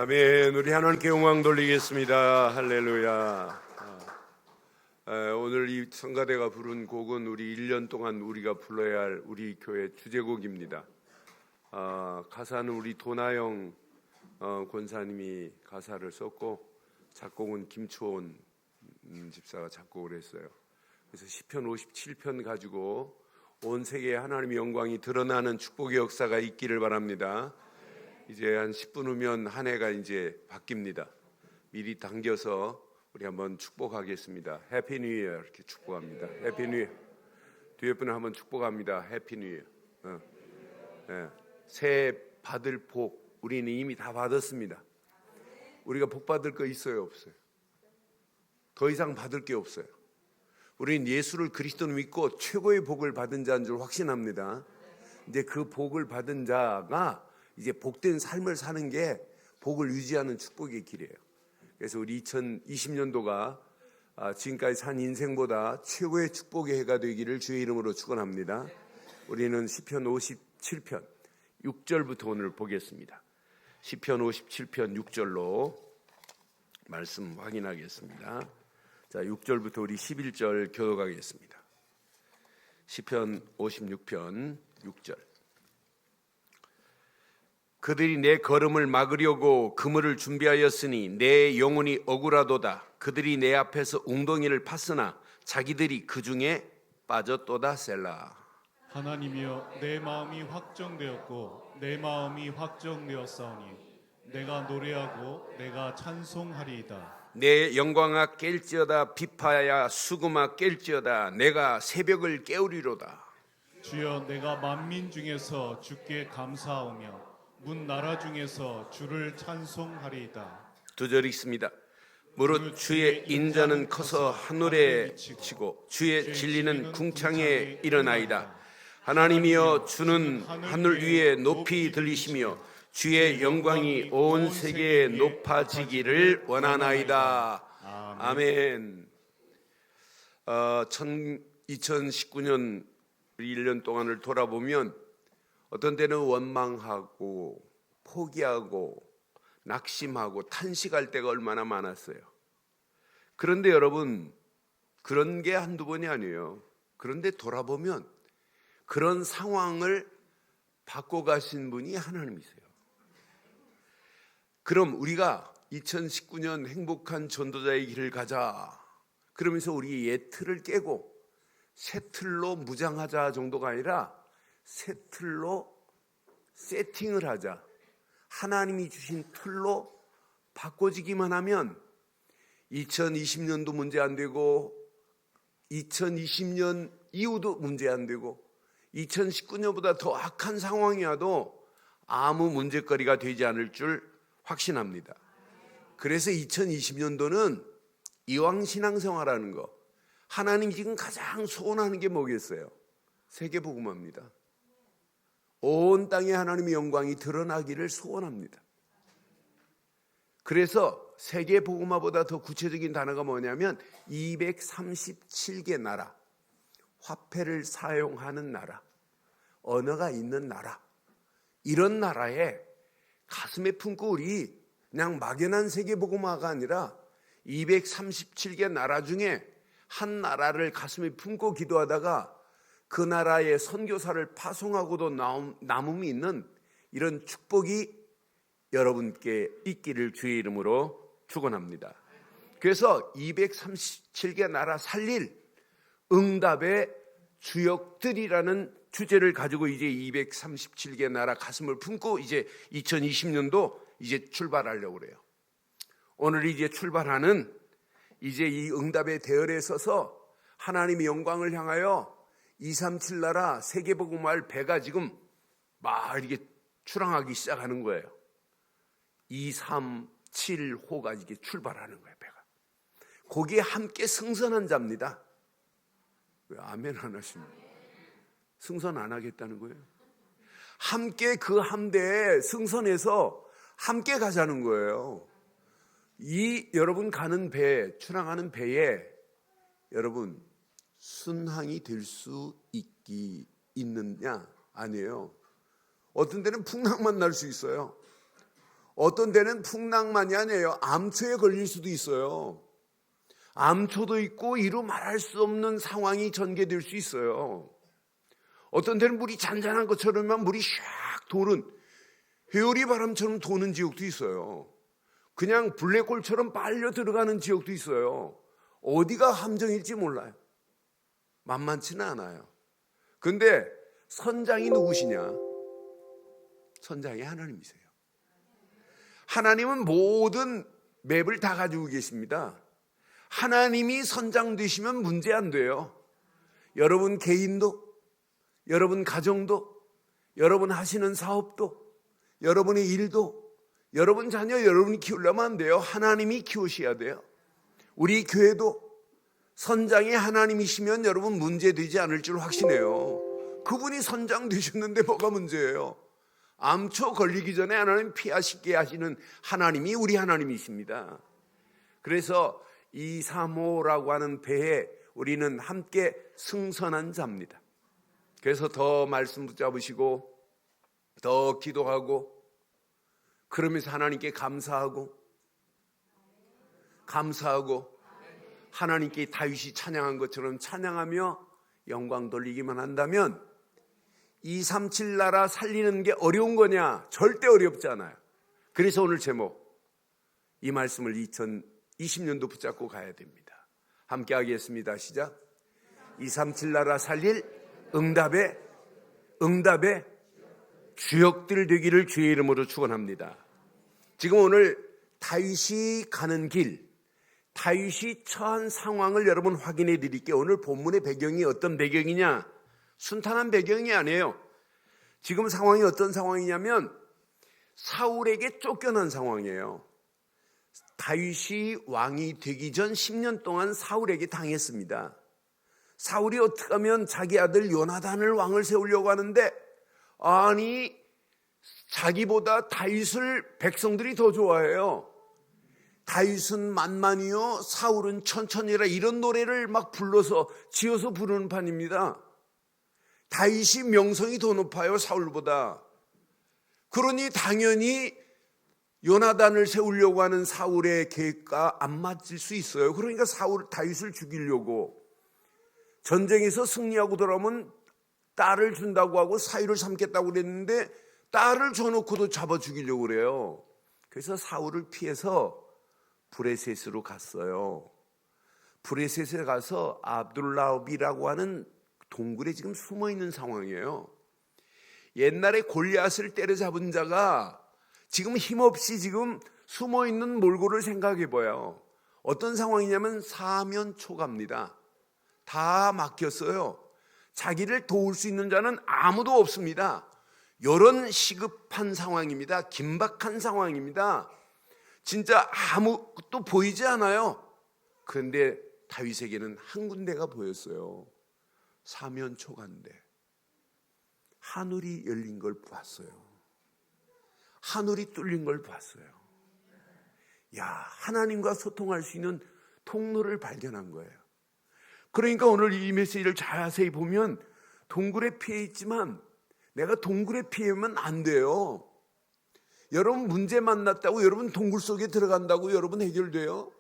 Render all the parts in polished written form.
아멘. 우리 하나님께 영광 돌리겠습니다. 할렐루야. 오늘 이 성가대가 부른 곡은 우리 1년 동안 우리가 불러야 할 우리 교회 주제곡입니다. 가사는 우리 도나영 권사님이 가사를 썼고 작곡은 김초원 집사가 작곡을 했어요. 그래서 시편 57편 가지고 온 세계에 하나님의 영광이 드러나는 축복의 역사가 있기를 바랍니다. 이제 한 10분 후면 한 해가 이제 바뀝니다. 미리 당겨서 우리 한번 축복하겠습니다. 해피 뉴 이어 이렇게 축복합니다. 해피 뉴 이어. 뒤에 분을 한번 축복합니다. 해피 뉴 이어. 새해 받을 복 우리는 이미 다 받았습니다. 우리가 복 받을 거 있어요, 없어요? 더 이상 받을 게 없어요. 우리는 예수를 그리스도로 믿고 최고의 복을 받은 자인 줄 확신합니다. 이제 그 복을 받은 자가 이제 복된 삶을 사는 게 복을 유지하는 축복의 길이에요. 그래서 우리 2020년도가 지금까지 산 인생보다 최고의 축복의 해가 되기를 주의 이름으로 축원합니다. 우리는 시편 57편 6절부터 오늘 보겠습니다. 시편 57편 6절로 말씀 확인하겠습니다. 자, 6절부터 우리 11절 교독하겠습니다. 시편 56편 6절. 그들이 내 걸음을 막으려고 그물을 준비하였으니 내 영혼이 억울하도다. 그들이 내 앞에서 웅덩이를 팠으나 자기들이 그 중에 빠졌도다. 셀라. 하나님이여, 내 마음이 확정되었고 내 마음이 확정되었사오니 내가 노래하고 내가 찬송하리이다. 내 영광아 깰지어다. 비파야 수금아 깰지어다. 내가 새벽을 깨우리로다. 주여, 내가 만민 중에서 주께 감사하오며 문 나라 중에서 주를 찬송하리이다. 2절 읽습니다. 무릇 주의 인자는 커서 하늘에 치고 주의 진리는 궁창에 일어나이다. 하나님이여, 주는 하늘 위에 높이 들리시며 주의 영광이 온 세계에 높아지기를 원하나이다. 아멘. 2019년 1년 동안을 돌아보면 어떤 때는 원망하고 포기하고 낙심하고 탄식할 때가 얼마나 많았어요. 그런데 여러분, 그런 게 한두 번이 아니에요. 그런데 돌아보면 그런 상황을 바꿔가신 분이 하나님이세요. 그럼 우리가 2019년 행복한 전도자의 길을 가자, 그러면서 우리 옛 틀을 깨고 새 틀로 무장하자 정도가 아니라 새 틀로 세팅을 하자, 하나님이 주신 틀로 바꿔지기만 하면 2020년도 문제 안 되고 2020년 이후도 문제 안 되고 2019년보다 더 악한 상황이 와도 아무 문제거리가 되지 않을 줄 확신합니다. 그래서 2020년도는 이왕 신앙생활하는 거, 하나님이 지금 가장 소원하는 게 뭐겠어요? 세계복음화입니다. 온 땅에 하나님의 영광이 드러나기를 소원합니다. 그래서 세계복음화보다 더 구체적인 단어가 뭐냐면 237개 나라, 화폐를 사용하는 나라, 언어가 있는 나라, 이런 나라에 가슴에 품고 우리 그냥 막연한 세계복음화가 아니라 237개 나라 중에 한 나라를 가슴에 품고 기도하다가 그 나라의 선교사를 파송하고도 남음이 있는 이런 축복이 여러분께 있기를 주의 이름으로 축원합니다. 그래서 237개 나라 살릴 응답의 주역들이라는 주제를 가지고 이제 237개 나라 가슴을 품고 이제 2020년도 이제 출발하려고 그래요. 오늘 이제 출발하는 이제 이 응답의 대열에 서서 하나님의 영광을 향하여 237 나라 세계복음화할 배가 지금 막 이렇게 출항하기 시작하는 거예요. 237호가 이게 출발하는 거예요, 배가. 거기에 함께 승선한 자입니다. 왜 아멘 안 하십니까? 승선 안 하겠다는 거예요? 함께 그 함대에 승선해서 함께 가자는 거예요. 이 여러분 가는 배, 출항하는 배에 여러분 순항이 될 수 있느냐? 아니에요. 어떤 데는 풍랑만 날 수 있어요. 어떤 데는 풍랑만이 아니에요. 암초에 걸릴 수도 있어요. 암초도 있고 이루 말할 수 없는 상황이 전개될 수 있어요. 어떤 데는 물이 잔잔한 것처럼 물이 샥 도는 회오리 바람처럼 도는 지역도 있어요. 그냥 블랙홀처럼 빨려 들어가는 지역도 있어요. 어디가 함정일지 몰라요. 만만치는 않아요. 근데 선장이 누구시냐? 선장이 하나님이세요. 하나님은 모든 맵을 다 가지고 계십니다. 하나님이 선장 되시면 문제 안 돼요. 여러분 개인도, 여러분 가정도, 여러분 하시는 사업도, 여러분의 일도, 여러분 자녀 여러분이 키우려면 안 돼요. 하나님이 키우셔야 돼요. 우리 교회도 선장이 하나님이시면 여러분 문제되지 않을 줄 확신해요. 그분이 선장 되셨는데 뭐가 문제예요? 암초 걸리기 전에 하나님 피하시게 하시는 하나님이 우리 하나님이십니다. 그래서 이 3호라고 하는 배에 우리는 함께 승선한 자입니다. 그래서 더 말씀 붙잡으시고 더 기도하고 그러면서 하나님께 감사하고 하나님께 다윗이 찬양한 것처럼 찬양하며 영광 돌리기만 한다면 237 나라 살리는 게 어려운 거냐? 절대 어렵지 않아요. 그래서 오늘 제목 이 말씀을 2020년도 붙잡고 가야 됩니다. 함께 하겠습니다. 시작. 237 나라 살릴 응답의 주역들 되기를 주의 이름으로 축원합니다. 지금 오늘 다윗이 가는 길, 다윗이 처한 상황을 여러분 확인해 드릴게요. 오늘 본문의 배경이 어떤 배경이냐? 순탄한 배경이 아니에요. 지금 상황이 어떤 상황이냐면 사울에게 쫓겨난 상황이에요. 다윗이 왕이 되기 전 10년 동안 사울에게 당했습니다. 사울이 어떻게 하면 자기 아들 요나단을 왕을 세우려고 하는데 아니 자기보다 다윗을 백성들이 더 좋아해요. 다윗은 만만이요 사울은 천천히라 이런 노래를 막 불러서 지어서 부르는 판입니다. 다윗이 명성이 더 높아요 사울보다. 그러니 당연히 요나단을 세우려고 하는 사울의 계획과 안 맞을 수 있어요. 그러니까 다윗을 죽이려고 전쟁에서 승리하고 돌아오면 딸을 준다고 하고 사위를 삼겠다고 그랬는데 딸을 줘놓고도 잡아 죽이려고 그래요. 그래서 사울을 피해서 브레셋으로 갔어요. 브레셋에 가서 압둘라옵이라고 하는 동굴에 지금 숨어있는 상황이에요. 옛날에 골리앗을 때려잡은 자가 지금 힘없이 지금 숨어있는 몰골을 생각해봐요. 어떤 상황이냐면 사면초가입니다. 다 막혔어요. 자기를 도울 수 있는 자는 아무도 없습니다. 이런 시급한 상황입니다. 긴박한 상황입니다. 진짜 아무것도 보이지 않아요. 그런데 다윗에게는 한 군데가 보였어요. 사면초가인데 하늘이 열린 걸 봤어요. 하늘이 뚫린 걸 봤어요. 야, 하나님과 소통할 수 있는 통로를 발견한 거예요. 그러니까 오늘 이 메시지를 자세히 보면 동굴에 피해 있지만 내가 동굴에 피하면 안 돼요. 여러분 문제 만났다고 여러분 동굴 속에 들어간다고 여러분 해결돼요?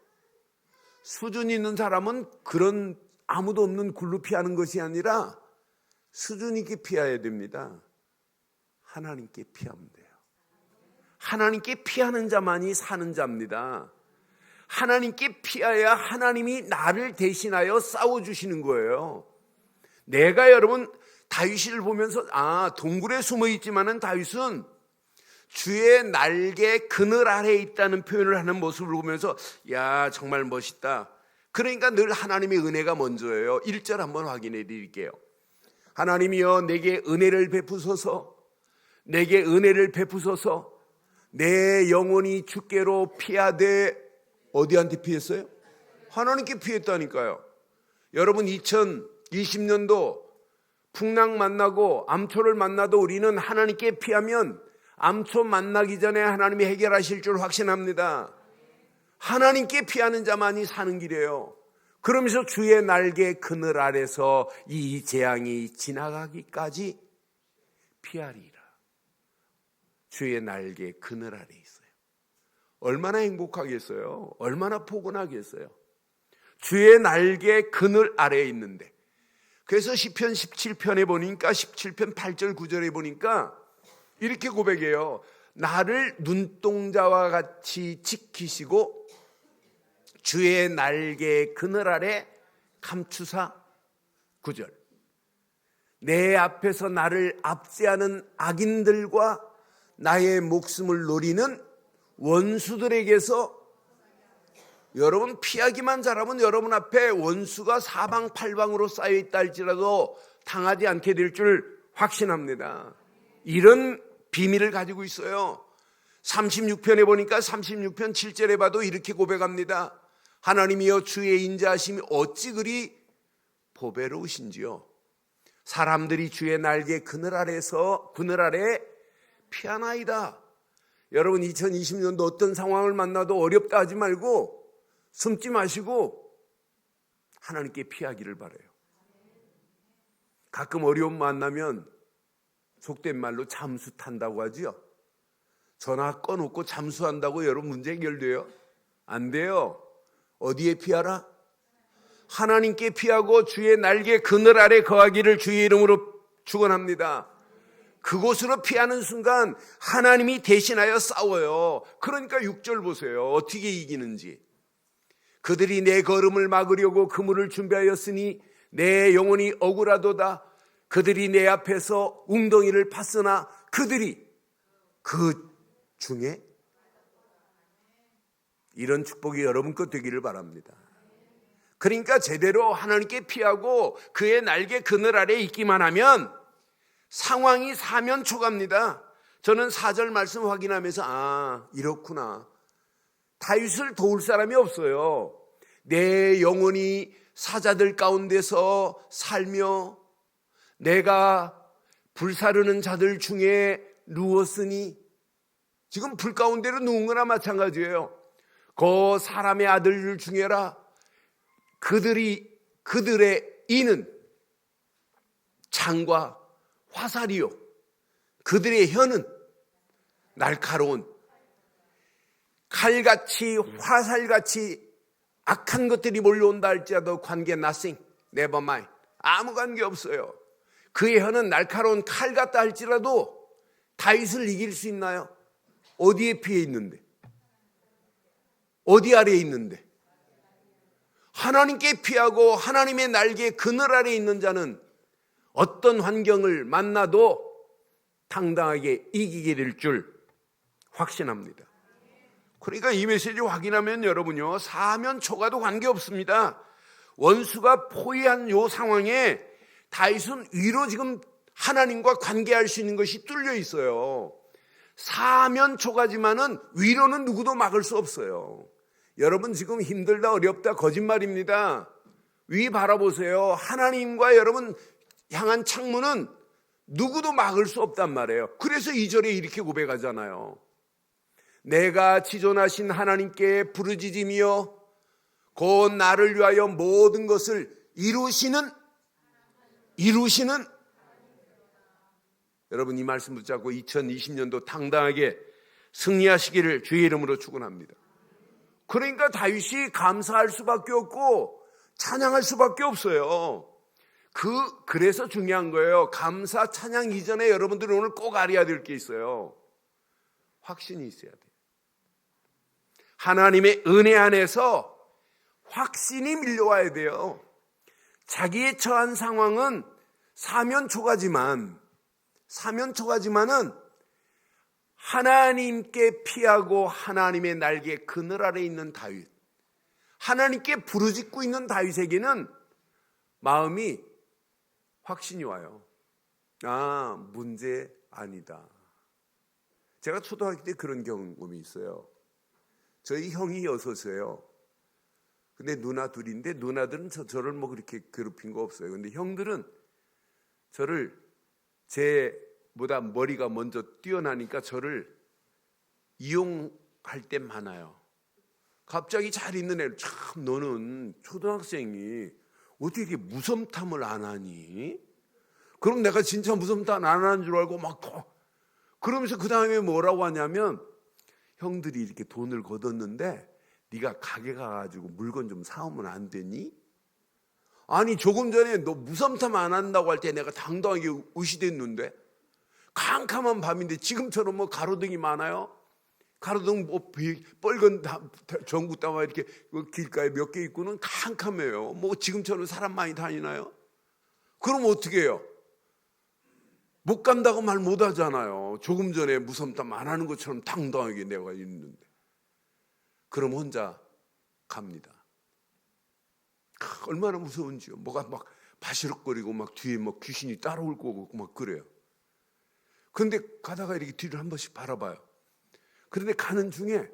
수준 있는 사람은 그런 아무도 없는 굴로 피하는 것이 아니라 수준 있게 피해야 됩니다. 하나님께 피하면 돼요. 하나님께 피하는 자만이 사는 자입니다. 하나님께 피해야 하나님이 나를 대신하여 싸워주시는 거예요. 내가 여러분 다윗을 보면서 동굴에 숨어있지만은 다윗은 주의 날개 그늘 아래에 있다는 표현을 하는 모습을 보면서 야 정말 멋있다. 그러니까 늘 하나님의 은혜가 먼저예요. 1절 한번 확인해 드릴게요. 하나님이여 내게 은혜를 베푸소서, 내게 은혜를 베푸소서. 내 영혼이 주께로 피하되 어디한테 피했어요? 하나님께 피했다니까요. 여러분 2020년도 풍랑 만나고 암초를 만나도 우리는 하나님께 피하면 암초 만나기 전에 하나님이 해결하실 줄 확신합니다. 하나님께 피하는 자만이 사는 길이에요. 그러면서 주의 날개 그늘 아래서 이 재앙이 지나가기까지 피하리라. 주의 날개 그늘 아래 있어요. 얼마나 행복하겠어요? 얼마나 포근하겠어요? 주의 날개 그늘 아래에 있는데. 그래서 시편 17편에 보니까 17편 8절 9절에 보니까 이렇게 고백해요. 나를 눈동자와 같이 지키시고 주의 날개 그늘 아래 감추사. 9절. 내 앞에서 나를 압제하는 악인들과 나의 목숨을 노리는 원수들에게서, 여러분 피하기만 잘하면 여러분 앞에 원수가 사방팔방으로 쌓여있다 할지라도 당하지 않게 될 줄 확신합니다. 이런 비밀을 가지고 있어요. 36편에 보니까 36편 7절에 봐도 이렇게 고백합니다. 하나님이여 주의 인자하심이 어찌 그리 보배로우신지요. 사람들이 주의 날개 그늘 아래 피하나이다. 여러분 2020년도 어떤 상황을 만나도 어렵다 하지 말고 숨지 마시고 하나님께 피하기를 바라요. 가끔 어려움 만나면 속된 말로 잠수 탄다고 하지요. 전화 꺼놓고 잠수한다고 여러분 문제 해결돼요? 안 돼요. 어디에 피하라? 하나님께 피하고 주의 날개 그늘 아래 거하기를 주의 이름으로 축원합니다. 그곳으로 피하는 순간 하나님이 대신하여 싸워요. 그러니까 6절 보세요. 어떻게 이기는지. 그들이 내 걸음을 막으려고 그물을 준비하였으니 내 영혼이 억울하도다. 그들이 내 앞에서 웅덩이를 팠으나 그들이 그 중에, 이런 축복이 여러분 것 되기를 바랍니다. 그러니까 제대로 하나님께 피하고 그의 날개 그늘 아래에 있기만 하면 상황이 사면초갑니다. 저는 4절 말씀 확인하면서 이렇구나. 다윗을 도울 사람이 없어요. 내 영혼이 사자들 가운데서 살며 내가 불사르는 자들 중에 누웠으니, 지금 불 가운데로 누운 거나 마찬가지예요. 그 사람의 아들 중에라 그들의 이는 창과 화살이요 그들의 혀는 날카로운 칼같이 화살같이 악한 것들이 몰려온다 할지라도 관계 nothing, never mind. 아무 관계 없어요. 그의 혀는 날카로운 칼 같다 할지라도 다윗을 이길 수 있나요? 어디에 피해 있는데? 어디 아래에 있는데? 하나님께 피하고 하나님의 날개 그늘 아래에 있는 자는 어떤 환경을 만나도 당당하게 이기게 될 줄 확신합니다. 그러니까 이 메시지 확인하면 여러분요, 사면초가도 관계없습니다. 원수가 포위한 이 상황에 다윗은 위로 지금 하나님과 관계할 수 있는 것이 뚫려 있어요. 사면초가지만은 위로는 누구도 막을 수 없어요. 여러분 지금 힘들다 어렵다 거짓말입니다. 위 바라보세요. 하나님과 여러분 향한 창문은 누구도 막을 수 없단 말이에요. 그래서 2절에 이렇게 고백하잖아요. 내가 지존하신 하나님께 부르짖으며 곧 나를 위하여 모든 것을 이루시는 여러분 이 말씀 붙잡고 2020년도 당당하게 승리하시기를 주의 이름으로 축원합니다. 그러니까 다윗이 감사할 수밖에 없고 찬양할 수밖에 없어요. 그래서 중요한 거예요. 감사 찬양 이전에 여러분들이 오늘 꼭 알아야 될 게 있어요. 확신이 있어야 돼요. 하나님의 은혜 안에서 확신이 밀려와야 돼요. 자기의 처한 상황은 사면초가지만은 하나님께 피하고 하나님의 날개 그늘 아래 있는 다윗, 하나님께 부르짖고 있는 다윗에게는 마음이 확신이 와요. 문제 아니다. 제가 초등학교 때 그런 경험이 있어요. 저희 형이 6이에요. 근데 누나 둘인데 누나들은 저를 뭐 그렇게 괴롭힌 거 없어요. 근데 형들은 저를 제보다 머리가 먼저 뛰어나니까 저를 이용할 때 많아요. 갑자기 잘 있는 애를, 참 너는 초등학생이 어떻게 이렇게 무섬탐을 안 하니? 그럼 내가 진짜 무섬탐 안 하는 줄 알고 막 그러면서 그 다음에 뭐라고 하냐면 형들이 이렇게 돈을 걷었는데 네가 가게 가가지고 물건 좀 사오면 안 되니? 아니 조금 전에 너 무섬탐 안 한다고 할 때 내가 당당하게 의시됐는데 캄캄한 밤인데 지금처럼 뭐 가로등이 많아요? 가로등 뭐 빨간 전구 따와 이렇게 길가에 몇 개 있고는 캄캄해요. 뭐 지금처럼 사람 많이 다니나요? 그럼 어떻게 해요? 못 간다고 말 못 하잖아요. 조금 전에 무섬탐 안 하는 것처럼 당당하게 내가 있는데. 그럼 혼자 갑니다. 얼마나 무서운지요. 뭐가 막 바시럭거리고 막 뒤에 막 귀신이 따라올 거고 막 그래요. 그런데 가다가 이렇게 뒤를 한 번씩 바라봐요. 그런데 가는 중에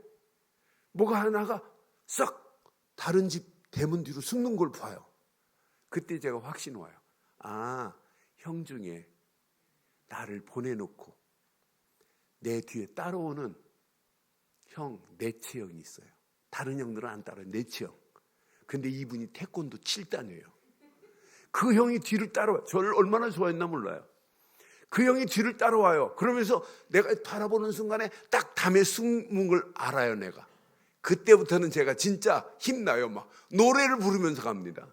뭐가 하나가 싹 다른 집 대문 뒤로 숨는 걸 봐요. 그때 제가 확신 와요. 아, 형 중에 나를 보내놓고 내 뒤에 따라오는 형, 내체 형이 있어요. 다른 형들은 안 따라요. 내체 형. 근데 이분이 태권도 7단이에요. 그 형이 뒤를 따라와요. 저를 얼마나 좋아했나 몰라요. 그 형이 뒤를 따라와요. 그러면서 내가 바라보는 순간에 딱 담에 숨은 걸 알아요, 내가. 그때부터는 제가 진짜 힘나요. 막 노래를 부르면서 갑니다.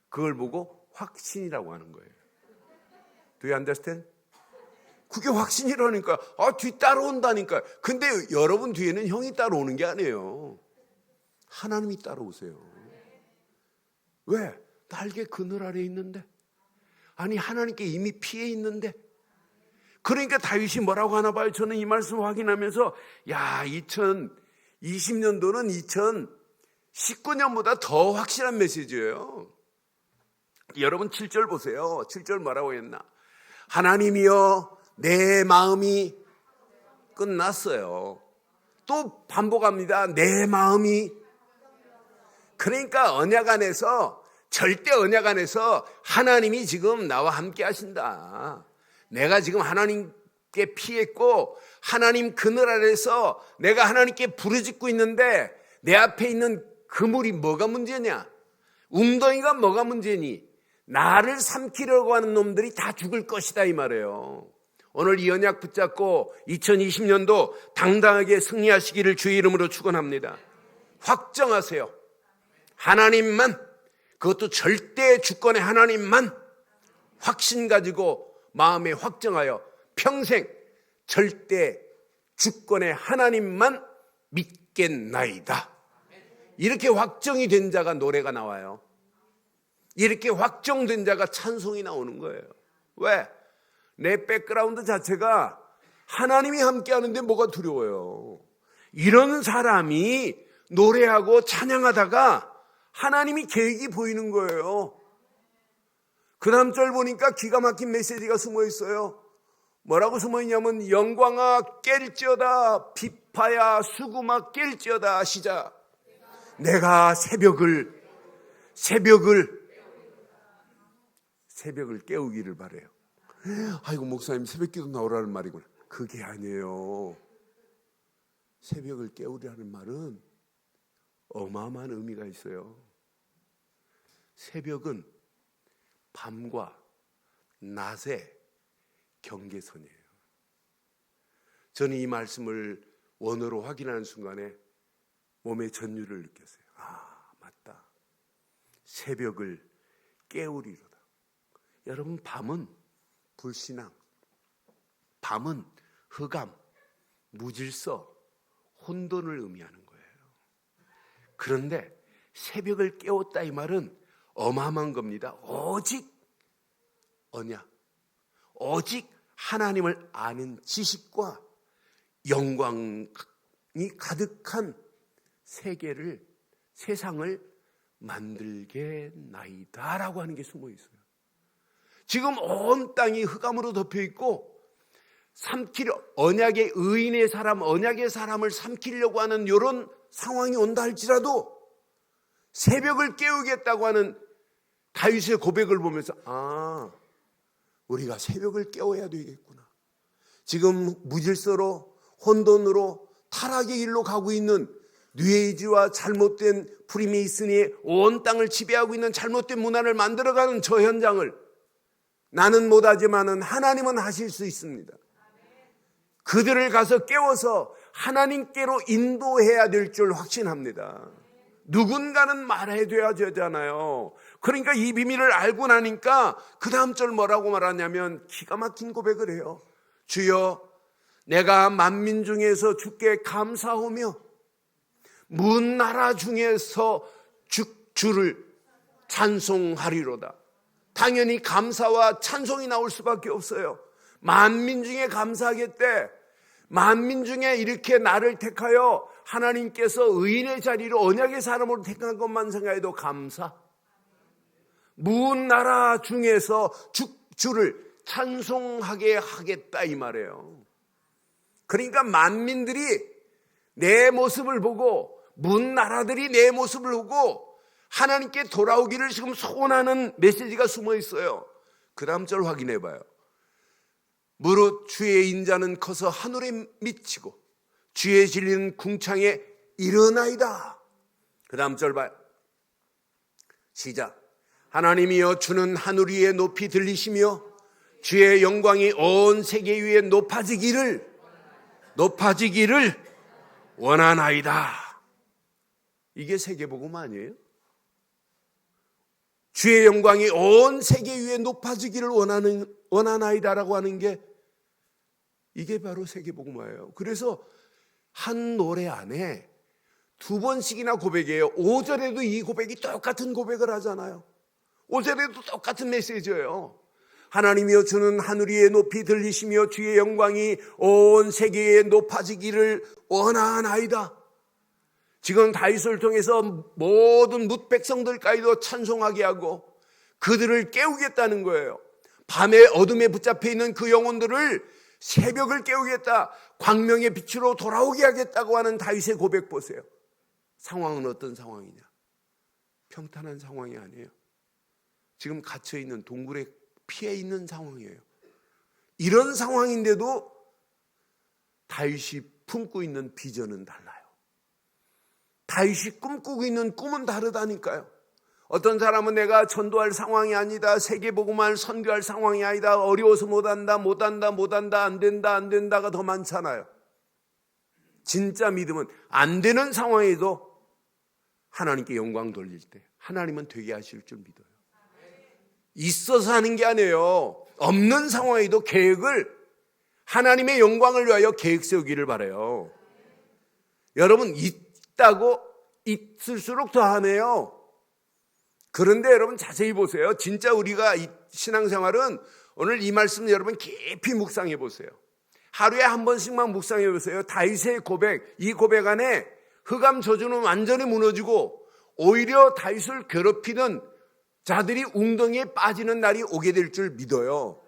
그걸 보고 확신이라고 하는 거예요. Do you understand? 그게 확신이라니까. 아, 뒤 따라온다니까. 근데 여러분 뒤에는 형이 따라오는 게 아니에요. 하나님이 따라오세요. 왜? 날개 그늘 아래 있는데. 아니 하나님께 이미 피해 있는데. 그러니까 다윗이 뭐라고 하나 봐요. 저는 이 말씀 확인하면서 야 2020년도는 2019년보다 더 확실한 메시지예요. 여러분 7절 보세요. 7절 뭐라고 했나? 하나님이여 내 마음이 끝났어요. 또 반복합니다. 내 마음이. 그러니까 언약 안에서 절대 언약 안에서 하나님이 지금 나와 함께 하신다. 내가 지금 하나님께 피했고 하나님 그늘 아래서 내가 하나님께 부르짖고 있는데 내 앞에 있는 그물이 뭐가 문제냐? 웅덩이가 뭐가 문제니? 나를 삼키려고 하는 놈들이 다 죽을 것이다 이 말이에요. 오늘 이 언약 붙잡고 2020년도 당당하게 승리하시기를 주의 이름으로 축원합니다. 확정하세요. 하나님만, 그것도 절대 주권의 하나님만 확신 가지고 마음에 확정하여 평생 절대 주권의 하나님만 믿겠나이다. 이렇게 확정이 된 자가 노래가 나와요. 이렇게 확정된 자가 찬송이 나오는 거예요. 왜? 내 백그라운드 자체가 하나님이 함께 하는데 뭐가 두려워요. 이런 사람이 노래하고 찬양하다가 하나님이 계획이 보이는 거예요. 그 다음 절 보니까 기가 막힌 메시지가 숨어 있어요. 뭐라고 숨어 있냐면 영광아 깰지어다 비파야 수구마 깰지어다 시작. 내가 새벽을 깨우기를 바래요. 아이고 목사님 새벽기도 나오라는 말이구나. 그게 아니에요. 새벽을 깨우려는 말은 어마어마한 의미가 있어요. 새벽은 밤과 낮의 경계선이에요. 저는 이 말씀을 원어로 확인하는 순간에 몸의 전율을 느꼈어요. 아, 맞다. 새벽을 깨우리로다. 여러분, 밤은 불신앙, 밤은 흑암, 무질서, 혼돈을 의미하는 거예요. 그런데 새벽을 깨웠다 이 말은 어마어마한 겁니다. 오직 언약, 오직 하나님을 아는 지식과 영광이 가득한 세상을 만들겠나이다라고 하는 게 숨어 있어요. 지금 온 땅이 흑암으로 덮여 있고 언약의 의인의 사람, 언약의 사람을 삼키려고 하는 이런 상황이 온다 할지라도 새벽을 깨우겠다고 하는 다윗의 고백을 보면서 우리가 새벽을 깨워야 되겠구나. 지금 무질서로 혼돈으로 타락의 길로 가고 있는 뉴에이지와 잘못된 프리메이슨이 온 땅을 지배하고 있는 잘못된 문화를 만들어가는 저 현장을 나는 못하지만은 하나님은 하실 수 있습니다. 그들을 가서 깨워서 하나님께로 인도해야 될 줄 확신합니다. 누군가는 말해줘야 되잖아요. 그러니까 이 비밀을 알고 나니까 그 다음 절 뭐라고 말하냐면 기가 막힌 고백을 해요. 주여, 내가 만민 중에서 주께 감사하며 문 나라 중에서 주를 찬송하리로다. 당연히 감사와 찬송이 나올 수밖에 없어요. 만민 중에 감사하겠대. 만민 중에 이렇게 나를 택하여 하나님께서 의인의 자리로 언약의 사람으로 택한 것만 생각해도 감사. 문 나라 중에서 주를 찬송하게 하겠다 이 말이에요. 그러니까 만민들이 내 모습을 보고 문 나라들이 내 모습을 보고 하나님께 돌아오기를 지금 소원하는 메시지가 숨어 있어요. 그 다음 절 확인해 봐요. 무릇 주의 인자는 커서 하늘에 미치고 주의 진리는 궁창에 이르나이다. 그 다음 절 봐요. 시작. 하나님이여 주는 하늘 위에 높이 들리시며 주의 영광이 온 세계 위에 높아지기를 원하나이다. 이게 세계복음 아니에요? 주의 영광이 온 세계 위에 높아지기를 원하나이다라고 하는 게 이게 바로 세계복음화예요. 그래서 한 노래 안에 두 번씩이나 고백이에요. 5절에도 이 고백이 똑같은 고백을 하잖아요. 5절에도 똑같은 메시지예요. 하나님이여 주는 하늘 위에 높이 들리시며 주의 영광이 온 세계에 높아지기를 원하나이다. 지금 다윗을 통해서 모든 뭇 백성들까지도 찬송하게 하고 그들을 깨우겠다는 거예요. 밤에 어둠에 붙잡혀 있는 그 영혼들을 새벽을 깨우겠다. 광명의 빛으로 돌아오게 하겠다고 하는 다윗의 고백 보세요. 상황은 어떤 상황이냐? 평탄한 상황이 아니에요. 지금 갇혀있는 동굴에 피해 있는 상황이에요. 이런 상황인데도 다윗이 품고 있는 비전은 달라요. 다윗이 꿈꾸고 있는 꿈은 다르다니까요. 어떤 사람은 내가 전도할 상황이 아니다, 세계복음을 선교할 상황이 아니다, 어려워서 못한다, 안 된다가 더 많잖아요. 진짜 믿음은 안 되는 상황에도 하나님께 영광 돌릴 때 하나님은 되게 하실 줄 믿어요. 있어서 하는 게 아니에요. 없는 상황에도 계획을, 하나님의 영광을 위하여 계획 세우기를 바라요. 여러분, 있다고 있을수록 더하네요. 그런데 여러분 자세히 보세요. 진짜 우리가 이 신앙생활은 오늘 이 말씀 여러분 깊이 묵상해 보세요. 하루에 한 번씩만 묵상해 보세요. 다윗의 고백, 이 고백 안에 흑암 저주는 완전히 무너지고 오히려 다윗을 괴롭히는 자들이 웅덩이에 빠지는 날이 오게 될 줄 믿어요.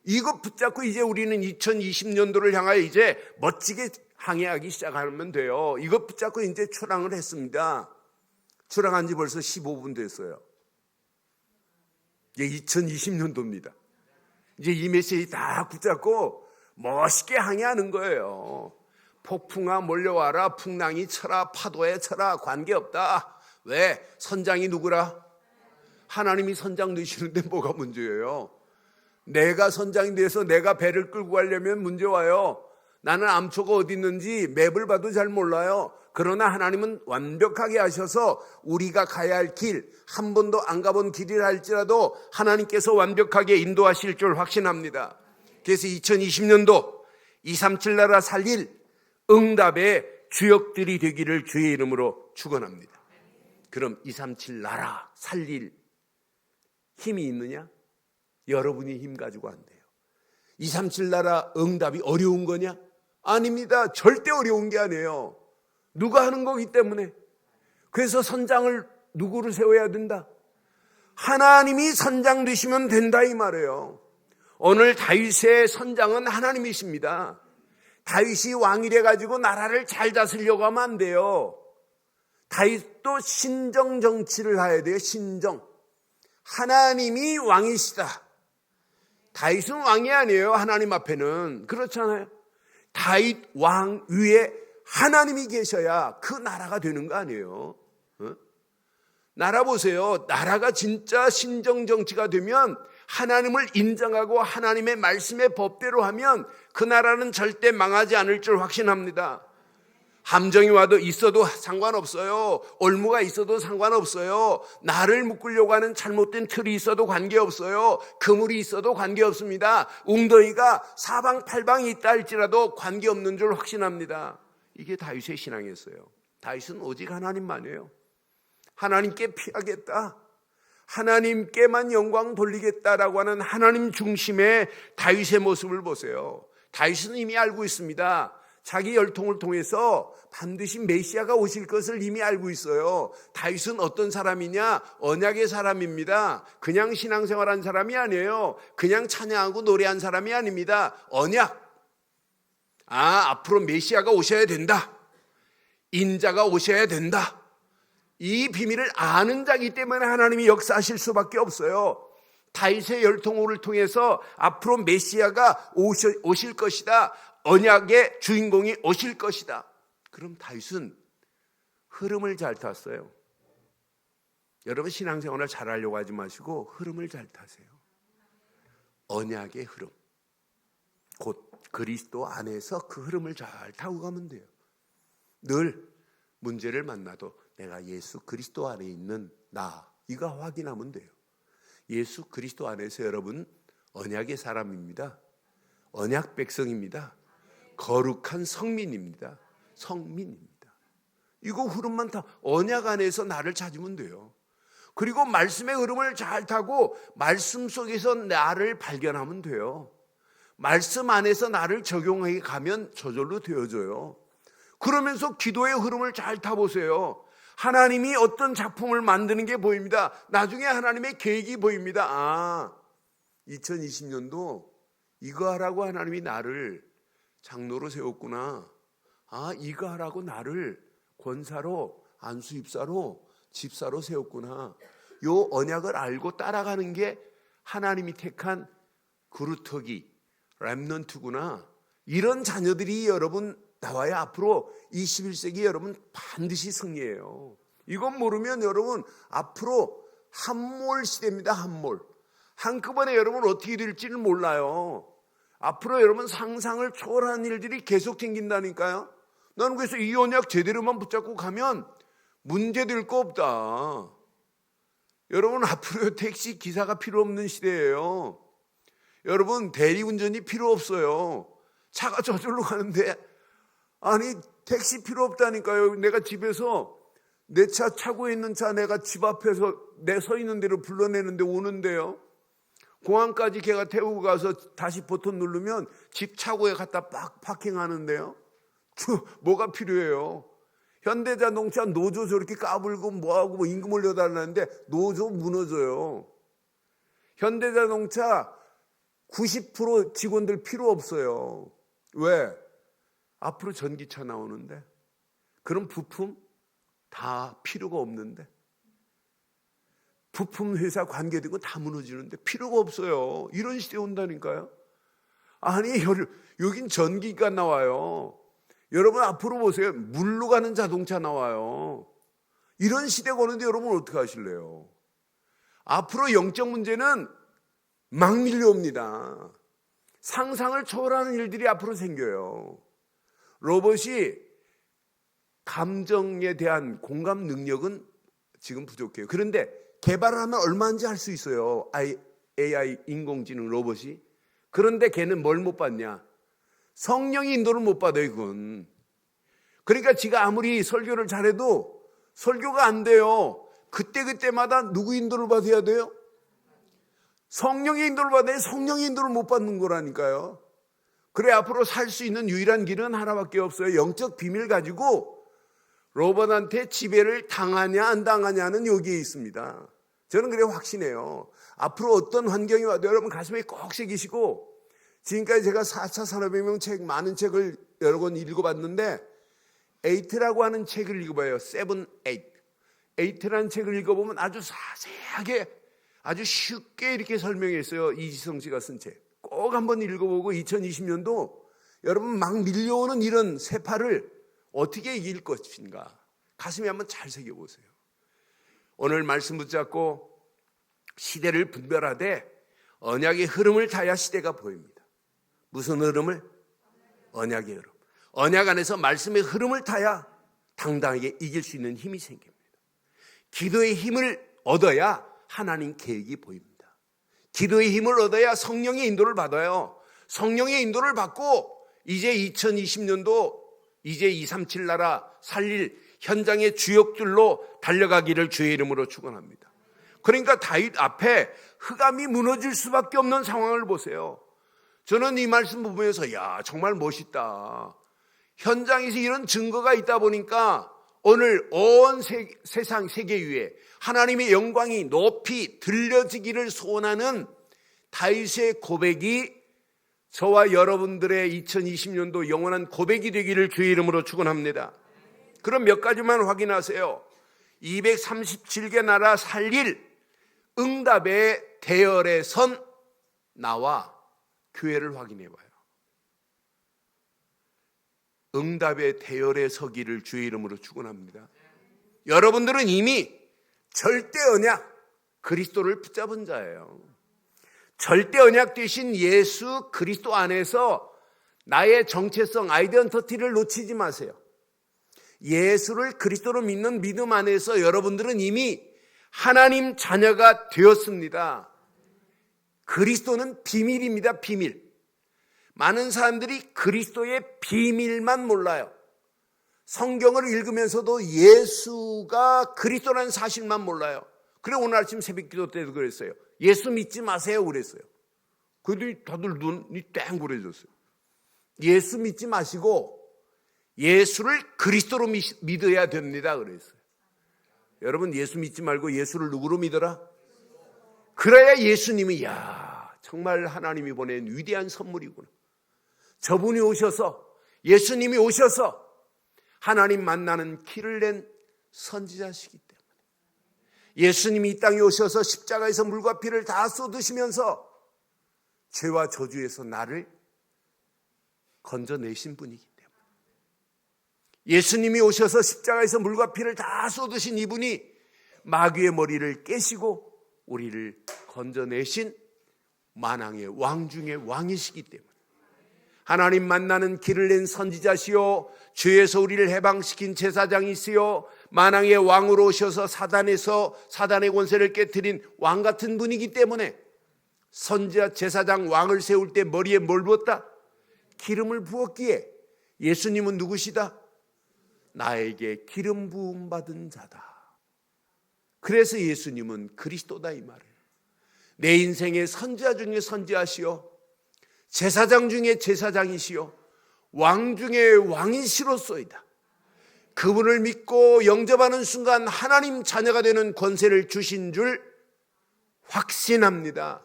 이거 붙잡고 이제 우리는 2020년도를 향하여 이제 멋지게 항해하기 시작하면 돼요. 이거 붙잡고 이제 출항을 했습니다. 출항한 지 벌써 15분 됐어요. 이제 2020년도입니다. 이제 이 메시지 다 붙잡고 멋있게 항해하는 거예요. 폭풍아 몰려와라, 풍랑이 쳐라, 파도에 쳐라, 관계없다. 왜? 선장이 누구라? 하나님이 선장 되시는데 뭐가 문제예요? 내가 선장이 돼서 내가 배를 끌고 가려면 문제 와요. 나는 암초가 어디 있는지 맵을 봐도 잘 몰라요. 그러나 하나님은 완벽하게 하셔서 우리가 가야 할 길, 한 번도 안 가본 길이라 할지라도 하나님께서 완벽하게 인도하실 줄 확신합니다. 그래서 2020년도 237 나라 살릴 응답의 주역들이 되기를 주의 이름으로 축원합니다. 그럼 237 나라 살릴 힘이 있느냐? 여러분이 힘 가지고 안 돼요. 237 나라 응답이 어려운 거냐? 아닙니다. 절대 어려운 게 아니에요. 누가 하는 거기 때문에. 그래서 선장을 누구를 세워야 된다? 하나님이 선장 되시면 된다 이 말이에요. 오늘 다윗의 선장은 하나님이십니다. 다윗이 왕이 돼가지고 나라를 잘 다스리려고 하면 안 돼요. 다윗도 신정 정치를 해야 돼요. 신정. 하나님이 왕이시다. 다윗은 왕이 아니에요. 하나님 앞에는. 그렇잖아요. 다윗 왕 위에 하나님이 계셔야 그 나라가 되는 거 아니에요. 나라 보세요. 나라가 진짜 신정정치가 되면 하나님을 인정하고 하나님의 말씀의 법대로 하면 그 나라는 절대 망하지 않을 줄 확신합니다. 함정이 와도 있어도 상관없어요. 올무가 있어도 상관없어요. 나를 묶으려고 하는 잘못된 틀이 있어도 관계없어요. 그물이 있어도 관계없습니다. 웅덩이가 사방팔방이 있다 할지라도 관계없는 줄 확신합니다. 이게 다윗의 신앙이었어요. 다윗은 오직 하나님만이에요. 하나님께 피하겠다, 하나님께만 영광 돌리겠다라고 하는 하나님 중심의 다윗의 모습을 보세요. 다윗은 이미 알고 있습니다. 자기 열통을 통해서 반드시 메시아가 오실 것을 이미 알고 있어요. 다윗은 어떤 사람이냐? 언약의 사람입니다. 그냥 신앙생활한 사람이 아니에요. 그냥 찬양하고 노래한 사람이 아닙니다. 언약. 앞으로 메시아가 오셔야 된다, 인자가 오셔야 된다, 이 비밀을 아는 자이기 때문에 하나님이 역사하실 수밖에 없어요. 다윗의 열통을 통해서 앞으로 메시아가 오실 것이다, 언약의 주인공이 오실 것이다. 그럼 다윗은 흐름을 잘 탔어요. 여러분, 신앙생활을 잘하려고 하지 마시고 흐름을 잘 타세요. 언약의 흐름, 곧 그리스도 안에서 그 흐름을 잘 타고 가면 돼요. 늘 문제를 만나도 내가 예수 그리스도 안에 있는 나, 이거 확인하면 돼요. 예수 그리스도 안에서 여러분 언약의 사람입니다. 언약 백성입니다. 거룩한 성민입니다. 성민입니다. 이거 흐름만 타, 언약 안에서 나를 찾으면 돼요. 그리고 말씀의 흐름을 잘 타고 말씀 속에서 나를 발견하면 돼요. 말씀 안에서 나를 적용해 가면 저절로 되어져요. 그러면서 기도의 흐름을 잘 타보세요. 하나님이 어떤 작품을 만드는 게 보입니다. 나중에 하나님의 계획이 보입니다. 2020년도 이거 하라고 하나님이 나를 장로로 세웠구나. 이거 하라고 나를 권사로, 안수입사로, 집사로 세웠구나. 요 언약을 알고 따라가는 게 하나님이 택한 그루터기, 렘넌트구나. 이런 자녀들이 여러분 나와야 앞으로 21세기 여러분 반드시 승리해요. 이건 모르면 여러분 앞으로 함몰 시대입니다. 함몰. 한꺼번에 여러분 어떻게 될지는 몰라요. 앞으로 여러분 상상을 초월하는 일들이 계속 생긴다니까요. 나는 그래서 이 언약 제대로만 붙잡고 가면 문제될 거 없다. 여러분, 앞으로 택시 기사가 필요 없는 시대예요. 여러분, 대리운전이 필요 없어요. 차가 저절로 가는데, 아니 택시 필요 없다니까요. 내가 집에서 내 차, 차고에 있는 차 내가 집 앞에서 내 서 있는 대로 불러내는데 오는데요. 공항까지 걔가 태우고 가서 다시 버튼 누르면 집 차고에 갖다 파킹하는데요. 뭐가 필요해요? 현대자동차 노조 저렇게 까불고 뭐하고 임금 올려달라는데 노조 무너져요. 현대자동차 90% 직원들 필요 없어요. 왜? 앞으로 전기차 나오는데, 그런 부품 다 필요가 없는데, 부품 회사 관계되고 다 무너지는데 필요가 없어요. 이런 시대 온다니까요. 아니 여긴 전기가 나와요. 여러분 앞으로 보세요. 물로 가는 자동차 나와요. 이런 시대가 오는데 여러분 어떻게 하실래요? 앞으로 영적 문제는 막 밀려옵니다. 상상을 초월하는 일들이 앞으로 생겨요. 로봇이 감정에 대한 공감 능력은 지금 부족해요. 그런데 개발을 하면 얼마인지 할 수 있어요. AI 인공지능 로봇이. 그런데 걔는 뭘 못 받냐? 성령의 인도를 못 받아요. 그건. 그러니까 지가 아무리 설교를 잘해도 설교가 안 돼요. 그때마다 누구 인도를 받아야 돼요? 성령의 인도를 받아야 성령의 인도를 못 받는 거라니까요. 그래, 앞으로 살 수 있는 유일한 길은 하나밖에 없어요. 영적 비밀 가지고 로봇한테 지배를 당하냐 안 당하냐는 여기에 있습니다. 저는 그래 확신해요. 앞으로 어떤 환경이 와도 여러분 가슴에 꼭 새기시고, 지금까지 제가 4차 산업혁명 책 많은 책을 여러 권 읽어봤는데 8라고 하는 책을 읽어봐요. 7, 8. 8라는 책을 읽어보면 아주 자세하게 아주 쉽게 이렇게 설명했어요. 이지성 씨가 쓴 책. 꼭 한번 읽어보고 2020년도 여러분 막 밀려오는 이런 세파를 어떻게 이길 것인가 가슴에 한번 잘 새겨보세요. 오늘 말씀 붙잡고 시대를 분별하되 언약의 흐름을 타야 시대가 보입니다. 무슨 흐름을? 언약의 흐름. 언약 안에서 말씀의 흐름을 타야 당당하게 이길 수 있는 힘이 생깁니다. 기도의 힘을 얻어야 하나님 계획이 보입니다. 기도의 힘을 얻어야 성령의 인도를 받아요. 성령의 인도를 받고 이제 2020년도 이제 237 나라 살릴 현장의 주역들로 달려가기를 주의 이름으로 축원합니다. 그러니까 다윗 앞에 흑암이 무너질 수밖에 없는 상황을 보세요. 저는 이 말씀 보면서 야, 정말 멋있다. 현장에서 이런 증거가 있다 보니까 오늘 온 세상 세계 위에 하나님의 영광이 높이 들려지기를 소원하는 다윗의 고백이 저와 여러분들의 2020년도 영원한 고백이 되기를 주의 이름으로 축원합니다. 그럼 몇 가지만 확인하세요. 237개 나라 살릴 응답의 대열에 선 나와 교회를 확인해 봐요. 응답의 대열에 서기를 주의 이름으로 축원합니다. 여러분들은 이미 절대 언약 그리스도를 붙잡은 자예요. 절대 언약 되신 예수 그리스도 안에서 나의 정체성 아이덴티티를 놓치지 마세요. 예수를 그리스도로 믿는 믿음 안에서 여러분들은 이미 하나님 자녀가 되었습니다. 그리스도는 비밀입니다. 비밀. 많은 사람들이 그리스도의 비밀만 몰라요. 성경을 읽으면서도 예수가 그리스도라는 사실만 몰라요. 그래 오늘 아침 새벽기도 때도 그랬어요. 예수 믿지 마세요 그랬어요. 그래도 다들 눈이 땡그래졌어요. 예수 믿지 마시고 예수를 그리스도로 믿어야 됩니다 그랬어요. 여러분 예수 믿지 말고 예수를 누구로 믿어라? 그래야 예수님이 야 정말 하나님이 보낸 위대한 선물이구나. 저분이 오셔서 예수님이 오셔서 하나님 만나는 길을 낸 선지자시기 때문에 예수님이 이 땅에 오셔서 십자가에서 물과 피를 다 쏟으시면서 죄와 저주에서 나를 건져내신 분이기 때문에 예수님이 오셔서 십자가에서 물과 피를 다 쏟으신 이분이 마귀의 머리를 깨시고 우리를 건져내신 만왕의 왕 중의 왕이시기 때문에 하나님 만나는 길을 낸 선지자시요 죄에서 우리를 해방시킨 제사장이시요 만왕의 왕으로 오셔서 사단의 권세를 깨뜨린 왕 같은 분이기 때문에 선지자 제사장 왕을 세울 때 머리에 뭘 부었다? 기름을 부었기에 예수님은 누구시다? 나에게 기름 부음 받은 자다. 그래서 예수님은 그리스도다 이 말을. 내 인생의 선지자 중에 선지자시요 제사장 중에 제사장이시요 왕 중에 왕이시로소이다. 그분을 믿고 영접하는 순간 하나님 자녀가 되는 권세를 주신 줄 확신합니다.